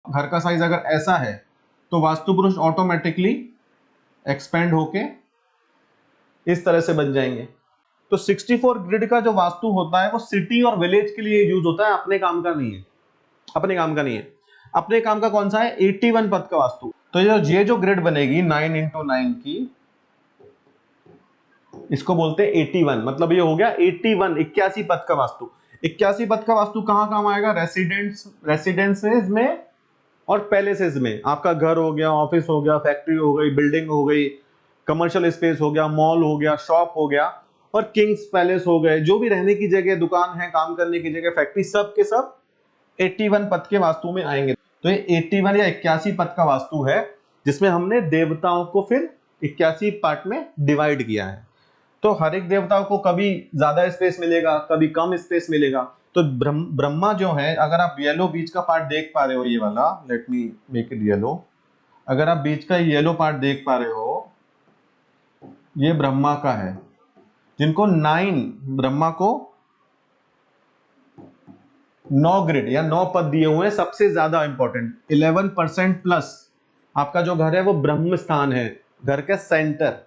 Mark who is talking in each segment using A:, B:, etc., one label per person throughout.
A: घर का साइज अगर ऐसा है तो वास्तु पुरुष ऑटोमेटिकली एक्सपेंड होके इस तरह से बन जाएंगे। तो 64 ग्रिड का जो वास्तु होता है वो सिटी और विलेज के लिए यूज होता है, अपने काम का नहीं है। अपने काम का नहीं है। अपने काम का कौन सा है? 81 पद का वास्तु। तो ये जो ग्रिड बनेगी 9 इंटू 9 की, इसको बोलते हैं 81। मतलब ये हो गया 81 81 पद का वास्तु। 81 पद का वास्तु कहां काम आएगा? रेसिडेंसेज में और पैलेसेस में। आपका घर हो गया, ऑफिस हो गया, फैक्ट्री हो गई, बिल्डिंग हो गई, कमर्शियल स्पेस हो गया, मॉल हो गया, शॉप हो गया, और किंग्स पैलेस हो गए, जो भी रहने की जगह, दुकान है, काम करने की जगह, फैक्ट्री, सब के सब 81 पद के वास्तु में आएंगे। तो ये 81 या 81 पद का वास्तु है, जिसमें हमने देवताओं को फिर 81 पार्ट में डिवाइड किया है। तो हर एक देवता को कभी ज्यादा स्पेस मिलेगा, कभी कम स्पेस मिलेगा। तो ब्रह्मा जो है, अगर आप येलो बीच का पार्ट देख पा रहे हो, ये वाला, let me make it yellow, अगर आप बीच का येलो पार्ट देख पा रहे हो, ये ब्रह्मा का है, जिनको 9, ब्रह्मा को 9 ग्रिड या 9 पद दिए हुए हैं। सबसे ज्यादा इंपॉर्टेंट 11% प्लस आपका जो घर है वो ब्रह्म स्थान है, घर के सेंटर।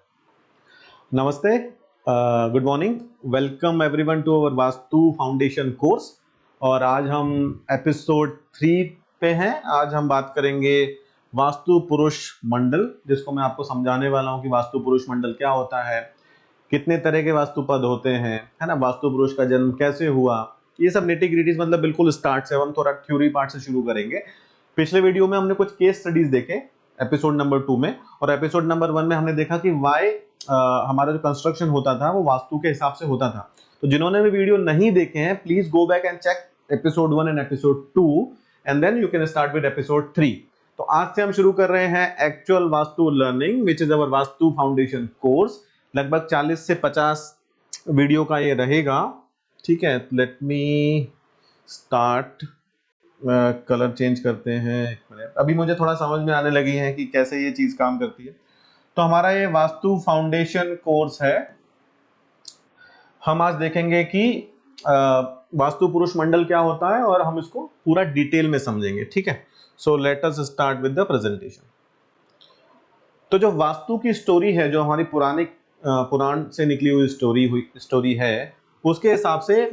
A: नमस्ते, good morning, welcome everyone to our vastu foundation course. और आज हम एपिसोड 3 पे हैं। आज हम बात करेंगे वास्तु पुरुष मंडल, जिसको मैं आपको समझाने वाला हूं कि वास्तु पुरुष मंडल क्या होता है, कितने तरह के वास्तु पद होते हैं, है ना, वास्तु पुरुष का जन्म कैसे हुआ, ये सब निटी-ग्रिटीज, मतलब बिल्कुल स्टार्ट से। हम थोड़ा थ्योरी पार्ट से शुरू करेंगे। पिछले वीडियो में हमने कुछ केस स्टडीज देखे एपिसोड नंबर 2 में, और एपिसोड नंबर 1 में हमने देखा कि वाई हमारा जो कंस्ट्रक्शन होता था वो वास्तु के हिसाब से होता था। तो जिन्होंने भी वीडियो नहीं देखे हैं, please go back and check episode 1 and episode 2 and then you can start with episode 3। तो आज से हम शुरू कर रहे हैं actual vastu learning, which is our vastu foundation course. लगभग 40 से 50 वीडियो का ये रहेगा, ठीक है। Let me start, colour change करते हैं, एक मिनट। अभी मुझे थोड़ा समझ में आने लगी है कि कैसे ये चीज काम करती है। तो हमारा ये वास्तु फाउंडेशन कोर्स है। हम आज देखेंगे कि वास्तु पुरुष मंडल क्या होता है, और हम इसको पूरा डिटेल में समझेंगे, ठीक है। So let us start with the presentation. तो जो वास्तु की स्टोरी है, जो हमारी पुराण से निकली हुई स्टोरी है, उसके हिसाब से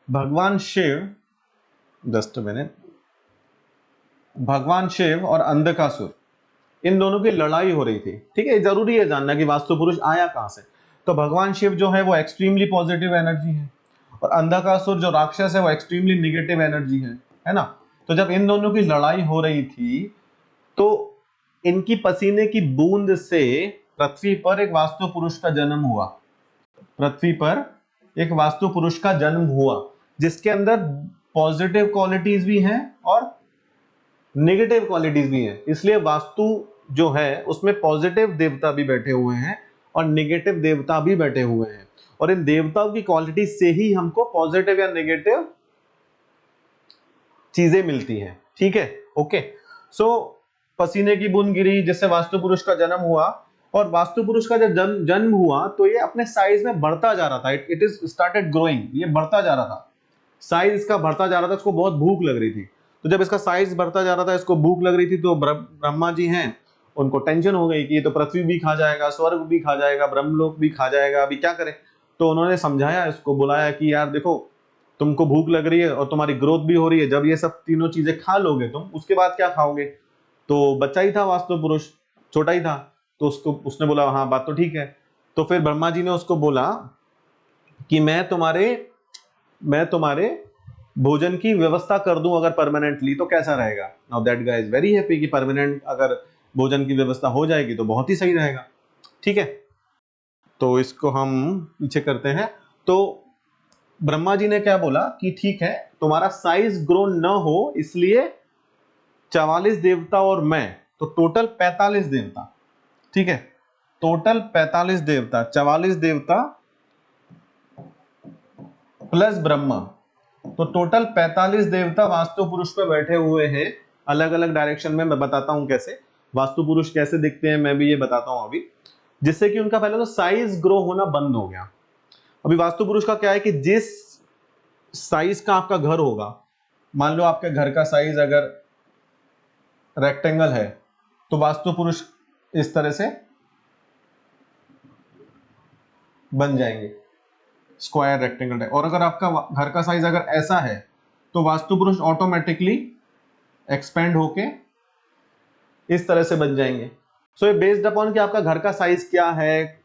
A: भगवान शिव, जस्ट मिनट, भगवान शिव और अंधकासुर, इन दोनों की लड़ाई हो रही थी, ठीक है। जरूरी है जानना कि वास्तु पुरुष आया कहां से। तो भगवान शिव जो है वो एक्सट्रीमली पॉजिटिव एनर्जी है, और अंधकासुर जो राक्षस है वो एक्सट्रीमली निगेटिव एनर्जी है ना। तो जब इन दोनों की लड़ाई हो रही थी, तो इनकी पसीने की बूंद से पृथ्वी पर एक वास्तु पुरुष का जन्म हुआ। पृथ्वी पर एक वास्तु पुरुष का जन्म हुआ, जिसके अंदर पॉजिटिव क्वालिटीज भी हैं और नेगेटिव क्वालिटीज भी हैं। इसलिए वास्तु जो है उसमें पॉजिटिव देवता भी बैठे हुए हैं और नेगेटिव देवता भी बैठे हुए हैं, और इन देवताओं की क्वालिटी से ही हमको पॉजिटिव या नेगेटिव चीजें मिलती हैं, ठीक है। ओके, सो पसीने की बूंद गिरी, जिससे वास्तु पुरुष का जन्म हुआ, और वास्तु पुरुष का जब जन्म हुआ तो ये अपने साइज में बढ़ता जा रहा था। इट इज स्टार्टेड ग्रोइंग, ये बढ़ता जा रहा था, साइज इसका बढ़ता जा रहा था। इसको बहुत भूख लग रही थी। तो जब इसका साइज बढ़ता जा रहा था, इसको भूख लग रही थी, तो ब्रह्मा जी हैं, उनको टेंशन हो गई कि ये तो पृथ्वी भी खा जाएगा, स्वर्ग भी खा जाएगा, ब्रह्मलोक भी खा जाएगा, अभी क्या करें। तो उन्होंने समझाया, इसको बुलाया कि यार देखो, तुमको भूख लग रही है और तुम्हारी ग्रोथ भी हो रही है, जब ये सब तीनों चीजें खा लोगे तुम, उसके बाद क्या खाओगे। तो बच्चा ही था वास्तु पुरुष, छोटा ही था, तो उसने बोला हाँ बात तो ठीक है। तो फिर ब्रह्मा जी ने उसको बोला कि मैं तुम्हारे भोजन की व्यवस्था कर दूं अगर परमानेंटली, तो कैसा रहेगा। Now that guy is very happy कि परमानेंट अगर भोजन की व्यवस्था हो जाएगी तो बहुत ही सही रहेगा, ठीक है। तो इसको हम पीछे करते हैं। तो ब्रह्मा जी ने क्या बोला कि ठीक है, तुम्हारा साइज ग्रो न हो, इसलिए 44 देवता और मैं, तो टोटल 45 देवता, ठीक है। टोटल 45 देवता, 44 देवता प्लस ब्रह्मा, तो टोटल 45 देवता वास्तु पुरुष पे बैठे हुए हैं, अलग अलग डायरेक्शन में। मैं बताता हूं कैसे वास्तु पुरुष कैसे दिखते हैं, मैं भी ये बताता हूं अभी, जिससे कि उनका पहले तो साइज ग्रो होना बंद हो गया। अभी वास्तु पुरुष का क्या है कि जिस साइज का आपका घर होगा, मान लो आपके घर का साइज अगर रेक्टेंगल है तो वास्तु पुरुष इस तरह से बन जाएंगे, स्क्वायर रेक्टेंगल है। और अगर आपका घर का साइज अगर ऐसा है तो वास्तु पुरुष ऑटोमेटिकली एक्सपेंड होके इस तरह से बन जाएंगे। सो ये बेस्ड अपॉन कि आपका घर का साइज क्या है,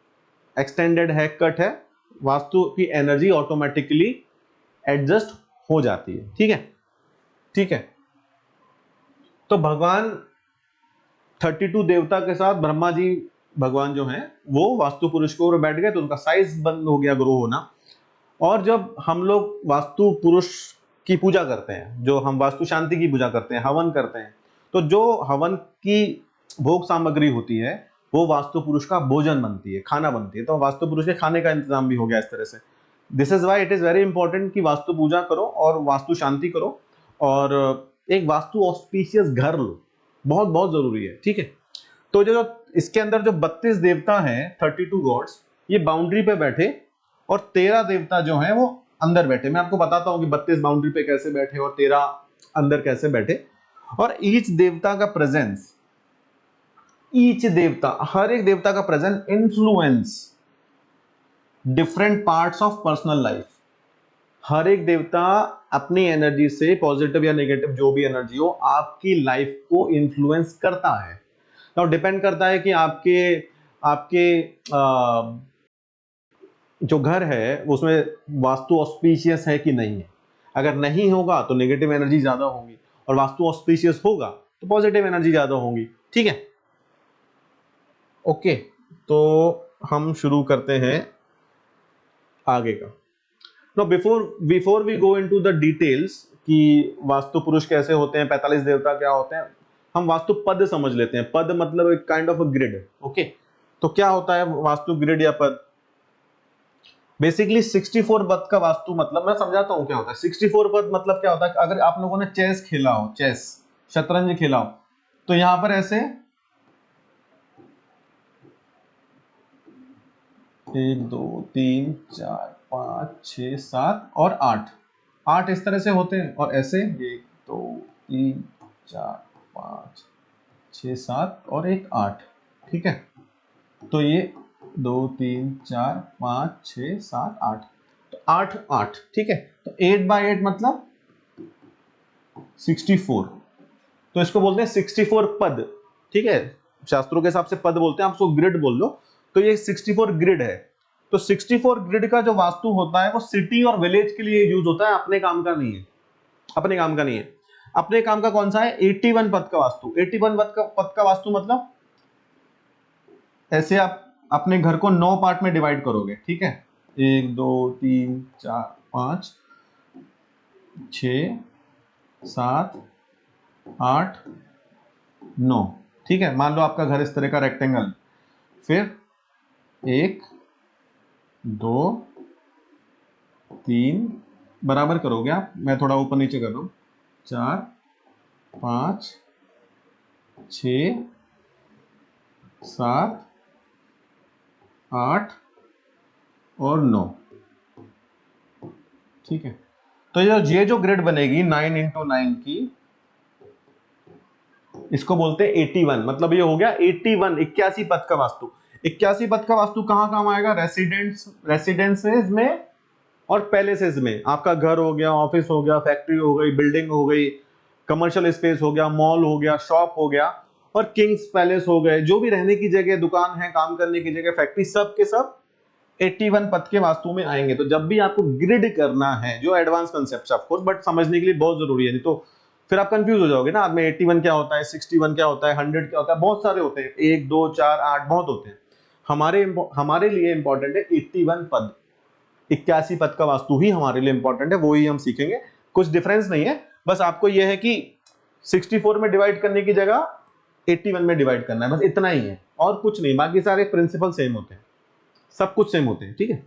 A: एक्सटेंडेड है, कट है, वास्तु की एनर्जी ऑटोमेटिकली एडजस्ट हो जाती है। ठीक है, ठीक है। तो भगवान 32 देवता के साथ ब्रह्मा जी भगवान जो हैं वो वास्तु पुरुष को बैठ गए तो उनका साइज बंद हो गया ग्रो होना। और जब हम लोग वास्तु पुरुष की पूजा करते हैं, जो हम वास्तु शांति की पूजा करते हैं, हवन करते हैं, तो जो हवन की भोग सामग्री होती है वो वास्तु पुरुष का भोजन बनती है, खाना बनती है। तो वास्तु पुरुष के खाने का इंतजाम भी हो गया इस तरह से। This is why it is very important कि वास्तु पूजा करो और वास्तु शांति करो और एक वास्तु ऑस्पिशियस घर लो, बहुत बहुत जरूरी है। ठीक है, तो जो इसके अंदर जो 32 देवता हैं, 32 गॉड्स, ये बाउंड्री पे बैठे और 13 देवता जो हैं वो अंदर बैठे। मैं आपको बताता हूं कि 32 बाउंड्री पे कैसे बैठे और 13 अंदर कैसे बैठे। और ईच देवता का प्रेजेंस, ईच देवता, हर एक देवता का presence influence different parts of personal life. हर एक देवता अपनी एनर्जी से, पॉजिटिव या नेगेटिव जो भी एनर्जी हो, आपकी लाइफ को इन्फ्लुएंस करता है। तो डिपेंड करता है कि आपके आपके जो घर है उसमें वास्तु ऑस्पिशियस है कि नहीं है। अगर नहीं होगा तो नेगेटिव एनर्जी ज्यादा होगी और वास्तु ऑस्पिशियस होगा तो पॉजिटिव एनर्जी ज्यादा होगी। ठीक है, ओके। तो हम शुरू करते हैं आगे का। No before we go into the details कि वास्तु पुरुष कैसे होते हैं, 45 देवता क्या होते हैं, हम वास्तु पद समझ लेते हैं। पद मतलब एक kind of a grid. Okay, तो क्या होता है वास्तु ग्रिड या पद? बेसिकली 64 पद का वास्तु मतलब मैं समझाता हूं क्या होता है। 64 पद मतलब क्या होता है, अगर आप लोगों ने चेस खेला हो, चेस शतरंज खेला हो, तो यहां पर ऐसे 1 2 3 4 5 6 7 और 8 इस तरह से होते हैं। और ऐसे 1 2 3 4 5 6 7 और एक 8। ठीक है, तो ये 2 3 4 5 6 7 8, तो 8 8। ठीक है, तो 8 बाई 8 मतलब 64, तो इसको बोलते हैं 64 पद। ठीक है, शास्त्रों के हिसाब से पद बोलते हैं, आप उसको ग्रिड बोल लो। तो ये 64 ग्रिड है। तो 64 ग्रिड का जो वास्तु होता है वो सिटी और विलेज के लिए यूज होता है, अपने काम का नहीं है। अपने काम का नहीं है। अपने काम का कौन सा है? 81 पद का वास्तु। 81 पद का वास्तु मतलब ऐसे आप अपने घर को 9 पार्ट में डिवाइड करोगे। ठीक है, 1 2 3 4 5 6 7 8 9। ठीक है, मान लो आपका घर इस तरह का रेक्टेंगल, फिर 1 2 3 बराबर करोगे आप, मैं थोड़ा ऊपर नीचे कर रहा हूं, 4 5 6 7 8 और 9। ठीक है, तो ये जो ग्रिड बनेगी 9 इंटू 9 की, इसको बोलते हैं 81। मतलब ये हो गया 81, 81 पद का वास्तु। 81 पद का वास्तु कहां काम आएगा? रेसिडेंसेज में और पैलेसेस में। आपका घर हो गया, ऑफिस हो गया, फैक्ट्री हो गई, बिल्डिंग हो गई, कमर्शियल स्पेस हो गया, मॉल हो गया, शॉप हो गया, और किंग्स पैलेस हो गए, जो भी रहने की जगह, दुकान है, काम करने की जगह, फैक्ट्री, सब के सब 81 पद के वास्तु में आएंगे। तो जब भी आपको ग्रिड करना है, जो advance concept of course, but समझने के लिए बहुत जरूरी है, नहीं तो फिर आप कंफ्यूज हो जाओगे ना। में 81 क्या होता है, 61 क्या होता है, 100 क्या होता है, बहुत सारे होते हैं, 1 2 4 8 बहुत होते हैं। हमारे लिए इंपॉर्टेंट है 81 पद, 81 पद का वास्तु ही हमारे लिए इंपॉर्टेंट है, वो ही हम सीखेंगे। कुछ डिफरेंस नहीं है, बस आपको यह है कि 64 में डिवाइड करने की जगह 81 में डिवाइड करना है, बस इतना ही है और कुछ नहीं। बाकी सारे प्रिंसिपल सेम होते हैं, सब कुछ सेम होते हैं। ठीक है,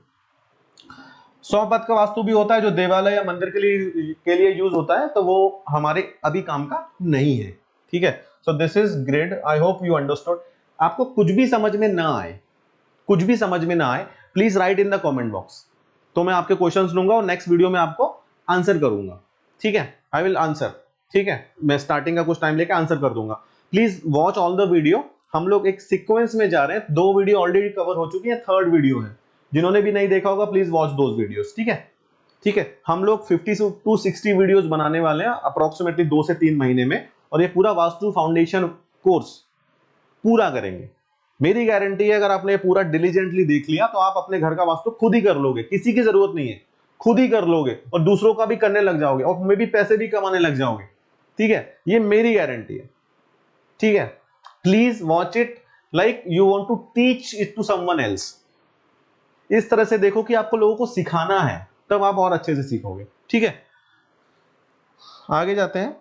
A: 100 पद का वास्तु भी होता है जो देवालय या मंदिर के लिए यूज होता है, तो वो हमारे अभी काम का नहीं है। ठीक है, so this is grid. I hope you understood. आपको कुछ भी समझ में ना आए, कुछ भी समझ में ना आए, please write in the comment box, तो मैं आपके क्वेश्चंस लूंगा और नेक्स्ट वीडियो में आपको आंसर करूंगा। ठीक है, आई विल आंसर। ठीक है, मैं स्टार्टिंग का कुछ टाइम लेके आंसर कर दूंगा। Please watch all the video. हम लोग एक सीक्वेंस में जा रहे हैं, 2 वीडियो ऑलरेडी कवर हो चुकी है, 3rd वीडियो है। जिन्होंने भी नहीं देखा होगा प्लीज वॉच दोज वीडियोस। ठीक है, ठीक है। हम लोग 50 to 60 वीडियोस बनाने वाले हैं अप्रोक्सीमेटली 2 से 3 महीने में, और ये पूरा वास्तु फाउंडेशन कोर्स पूरा करेंगे। मेरी गारंटी है, अगर आपने पूरा डिलीजेंटली देख लिया तो आप अपने घर का वास्तु खुद ही कर लोगे, किसी की जरूरत नहीं है, खुद ही कर लोगे और दूसरों का भी करने लग जाओगे और मे भी पैसे भी कमाने लग जाओगे। ठीक है, ये मेरी गारंटी है। ठीक है, please watch it like you want to teach it to someone else. इस तरह से देखो कि आपको लोगों को सिखाना है, तब आप और अच्छे से सीखोगे। ठीक है, आगे जाते हैं।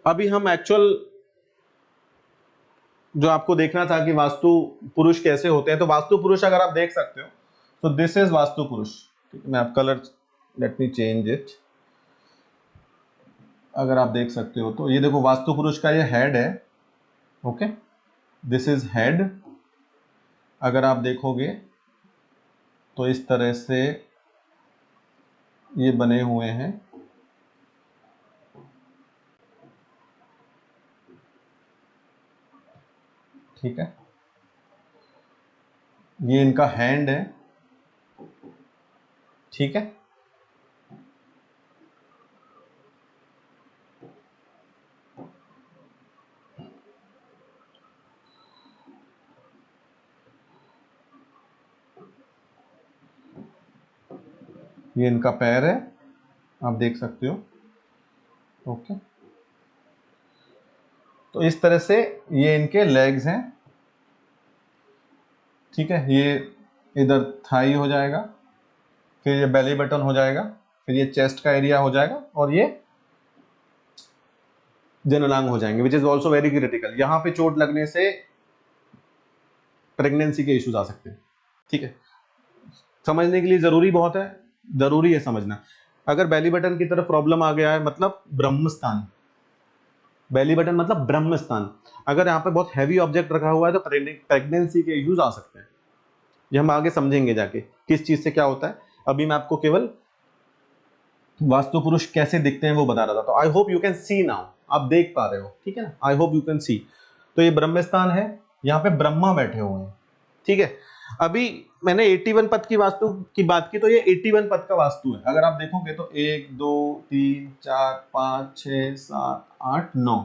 A: अभी हम एक्चुअल जो आपको देखना था कि वास्तु पुरुष कैसे होते हैं, तो वास्तु पुरुष अगर आप देख सकते हो तो दिस इज वास्तु पुरुष। मैं आप colour, let me change it. अगर आप देख सकते हो तो ये देखो वास्तु पुरुष का ये हेड है। Okay, this is head. अगर आप देखोगे तो इस तरह से ये बने हुए हैं। ठीक है, ये इनका हैंड है। ठीक है, ये इनका पैर है, आप देख सकते हो। ओके, तो इस तरह से ये इनके लेग्स हैं। ठीक है, ये इधर थाई हो जाएगा, फिर ये बेली बटन हो जाएगा, फिर ये चेस्ट का एरिया हो जाएगा और ये जननांग हो जाएंगे, which is also very critical. यहां पे चोट लगने से प्रेगनेंसी के इश्यूज आ सकते हैं। ठीक है, समझने के लिए जरूरी बहुत है, जरूरी है समझना। अगर बेली बटन की तरफ प्रॉब्लम आ गया है मतलब ब्रह्म स्थान, बेली बटन मतलब ब्रह्म स्थान, अगर यहाँ पे बहुत हैवी ऑब्जेक्ट रखा हुआ है तो प्रेगनेंसी के इश्यूज आ सकते हैं। ये हम आगे समझेंगे जाके किस चीज से क्या होता है। अभी मैं आपको केवल वास्तु पुरुष कैसे दिखते हैं वो बता रहा था। तो I hope you can see now, आप देख पा रहे हो। ठीक है ना, I hope you can see. तो ये ब्रह्म स्थान है, यहाँ पे ब्रह्मा बैठे हुए हैं। ठीक है, अभी मैंने 81 पद की वास्तु की बात की, तो ये 81 पद का वास्तु है। अगर आप देखोगे तो 1 2 3 4 5 6 7 8 9।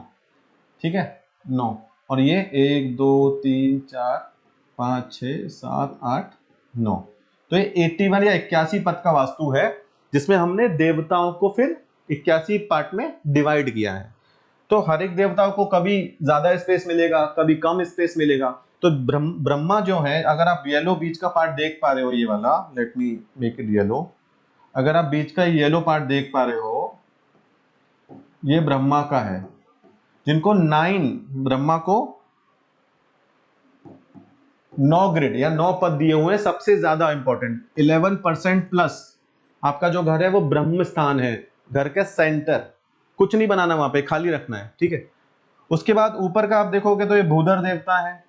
A: ठीक है, 9, और ये 1 2 3 4 5 6 7 8 9। तो ये 81 या 81 पद का वास्तु है, जिसमें हमने देवताओं को फिर 81 पार्ट में डिवाइड किया है। तो हर एक देवताओं को कभी ज्यादा स्पेस मिलेगा, कभी कम स्पेस मिलेगा। तो ब्रह्मा जो है, अगर आप येलो बीच का पार्ट देख पा रहे हो, ये वाला, let me make it yellow. अगर आप बीच का येलो पार्ट देख पा रहे हो, ये ब्रह्मा का है, जिनको 9, ब्रह्मा को 9 ग्रिड या 9 पद दिए हुए हैं। सबसे ज्यादा इंपॉर्टेंट 11% प्लस आपका जो घर है वो ब्रह्म स्थान है, घर के सेंटर। कुछ नहीं बनाना वहां पे, खाली रखना है। ठीक है, उसके बाद ऊपर का आप देखोगे तो ये भूधर देवता है।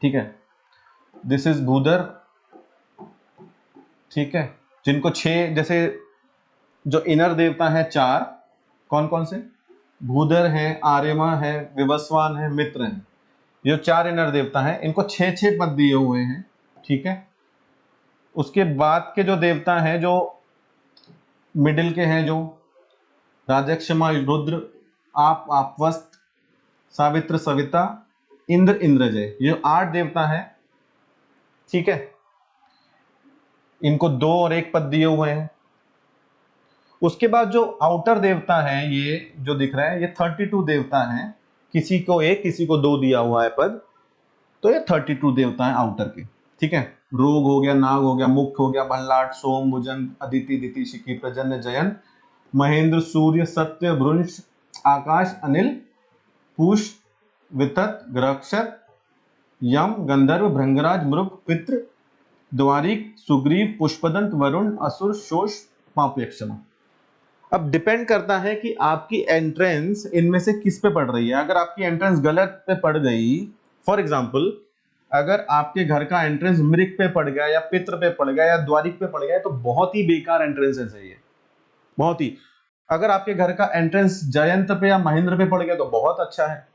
A: ठीक है, दिस इज भूधर। ठीक है, जिनको 6, जैसे जो इनर देवता है 4, कौन कौन से, भूधर है, आर्यमा है, विवस्वान है, मित्र है। ये 4 इनर देवता हैं, इनको 6 पद दिए हुए हैं। ठीक है, उसके बाद के जो देवता हैं, जो मिडिल के हैं, जो राजक्षमा, रुद्र, आपवस्त, सावित्र, सविता, इंद्र, इंद्रजय, ये 8 देवता हैं। ठीक है, इनको 2 और 1 पद दिए हुए हैं। उसके बाद जो आउटर देवता है, ये जो दिख रहा है, ये 32 देवता हैं। किसी को 1, किसी को 2 दिया हुआ है पद, तो ये 32 देवता हैं आउटर के। ठीक है, रोग हो गया, नाग हो गया, मुख हो गया, भल्लाट, सोम, मुजन, अदिति, दिति, शिखी, प्रजन्य, जयंत, महेंद्र, सूर्य, सत्य, भ्रुंश, आकाश, अनिल, पूष, वितत, ग्रक्षत, यम, गंधर्व, भृंगराज, मृग, पितृ, द्वारिक, सुग्रीव, पुष्पदंत, वरुण, असुर, शोष, पापयक्षमा। अब डिपेंड करता है कि आपकी एंट्रेंस इनमें से किस पे पड़ रही है। अगर आपकी एंट्रेंस गलत पे पड़ गई, फॉर एग्जाम्पल अगर आपके घर का एंट्रेंस मृग पे पड़ गया या पितृ पे पड़ गया या द्वारिक पे पड़ गया, तो बहुत ही बेकार एंट्रेंस है ये, बहुत ही। अगर आपके घर का एंट्रेंस जयंत पे या महेंद्र पे पड़ गया तो बहुत अच्छा है,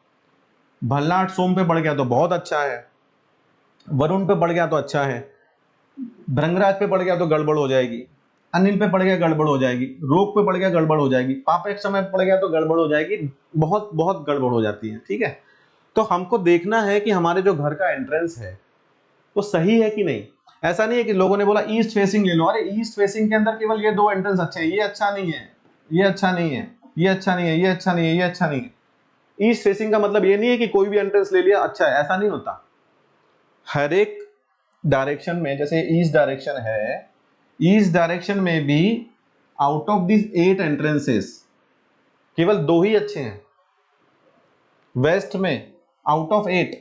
A: भल्लाट सोम पे पड़ गया तो बहुत अच्छा है, वरुण पे पड़ गया तो अच्छा है, भृंगराज पे पड़ गया तो गड़बड़ हो जाएगी, अनिल पे पड़ गया गड़बड़ हो जाएगी, रोग पे पड़ गया गड़बड़ हो जाएगी, पापेक्ष समय पे पड़ गया तो गड़बड़ हो जाएगी, बहुत बहुत गड़बड़ हो जाती है। ठीक है, तो हमको देखना है कि हमारे जो घर का एंट्रेंस है वो सही है कि नहीं। ऐसा नहीं है कि लोगों ने बोला ईस्ट फेसिंग ले लो, अरे ईस्ट फेसिंग के अंदर केवल ये 2 एंट्रेंस अच्छे हैं, ये अच्छा नहीं है, ये अच्छा नहीं है, ये अच्छा नहीं है, ये अच्छा नहीं है, ये अच्छा नहीं है। ईस्ट फेसिंग का मतलब ये नहीं है कि कोई भी एंट्रेंस ले लिया अच्छा है, ऐसा नहीं होता। हर एक डायरेक्शन में, जैसे ईस्ट डायरेक्शन है, ईस्ट डायरेक्शन में भी आउट ऑफ दिस 8 एंट्रेंसेस केवल 2 ही अच्छे हैं। वेस्ट में आउट ऑफ 8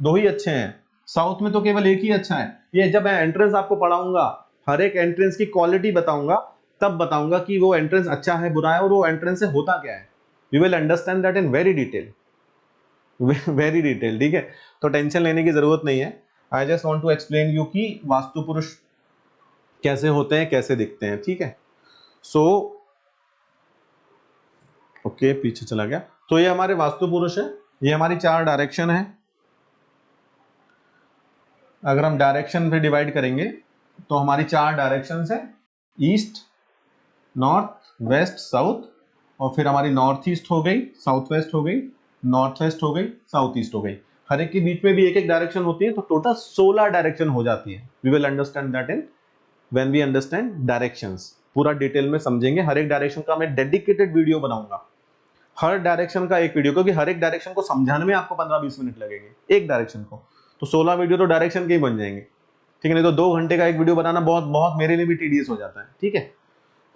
A: 2 ही अच्छे हैं, साउथ में तो केवल 1 ही अच्छा है। ये जब मैं एंट्रेंस आपको पढ़ाऊंगा, हर एक एंट्रेंस की क्वालिटी बताऊंगा, तब बताऊंगा कि वो एंट्रेंस अच्छा है बुरा है और वो एंट्रेंस से होता क्या है। You will understand that in very detail, very detail. ठीक है, तो टेंशन लेने की जरूरत नहीं है। I just want to explain you कि वास्तु पुरुष कैसे होते हैं, कैसे दिखते हैं। ठीक है, सो ओके, पीछे चला गया। तो ये हमारे वास्तु पुरुष है, ये हमारी 4 डायरेक्शन है। अगर हम डायरेक्शन पे डिवाइड करेंगे तो हमारी 4 डायरेक्शंस है, ईस्ट, नॉर्थ, वेस्ट, साउथ, और फिर हमारी नॉर्थ ईस्ट हो गई, साउथ वेस्ट हो गई, नॉर्थ वेस्ट हो गई, साउथ ईस्ट हो गई। हर एक के बीच में भी एक एक डायरेक्शन होती है, तो टोटल 16 डायरेक्शन हो जाती है। We will understand that in when we understand directions. पूरा डिटेल में समझेंगे। हर एक डायरेक्शन का मैं डेडिकेटेड वीडियो बनाऊंगा, हर डायरेक्शन का एक वीडियो, क्योंकि हर एक डायरेक्शन को समझाने में आपको 15-20 मिनट लगेंगे एक डायरेक्शन को, तो 16 वीडियो तो डायरेक्शन के ही बन जाएंगे। ठीक है, नहीं तो 2 घंटे का एक वीडियो बनाना बहुत बहुत मेरे लिए भी टीडियस हो जाता है। ठीक है,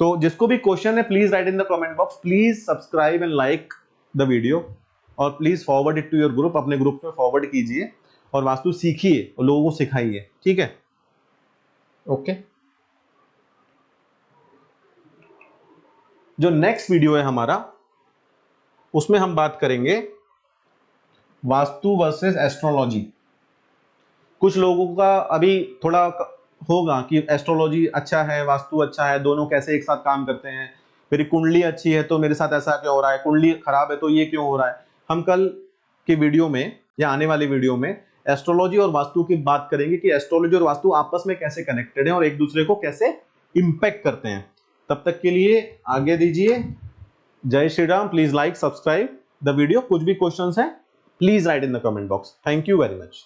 A: तो जिसको भी क्वेश्चन है please write in the comment box, please subscribe and like the video, और please forward it to your group, अपने ग्रुप में फॉरवर्ड कीजिए और वास्तु सीखिए और लोगों को सिखाइए। ठीक है, ओके। जो नेक्स्ट वीडियो है हमारा, उसमें हम बात करेंगे वास्तु वर्सेस एस्ट्रोलॉजी। कुछ लोगों का अभी थोड़ा होगा कि एस्ट्रोलॉजी अच्छा है, वास्तु अच्छा है, दोनों कैसे एक साथ काम करते हैं, मेरी कुंडली अच्छी है तो मेरे साथ ऐसा क्यों हो रहा है, कुंडली खराब है तो ये क्यों हो रहा है। हम कल के वीडियो में या आने वाली वीडियो में एस्ट्रोलॉजी और वास्तु की बात करेंगे कि एस्ट्रोलॉजी और वास्तु आपस में कैसे कनेक्टेड है और एक दूसरे को कैसे इंपैक्ट करते हैं। तब तक के लिए आगे दीजिए। जय Shri Ram. Please like, subscribe the video. कुछ भी क्वेश्चंस हैं please write in the comment box. Thank you very much.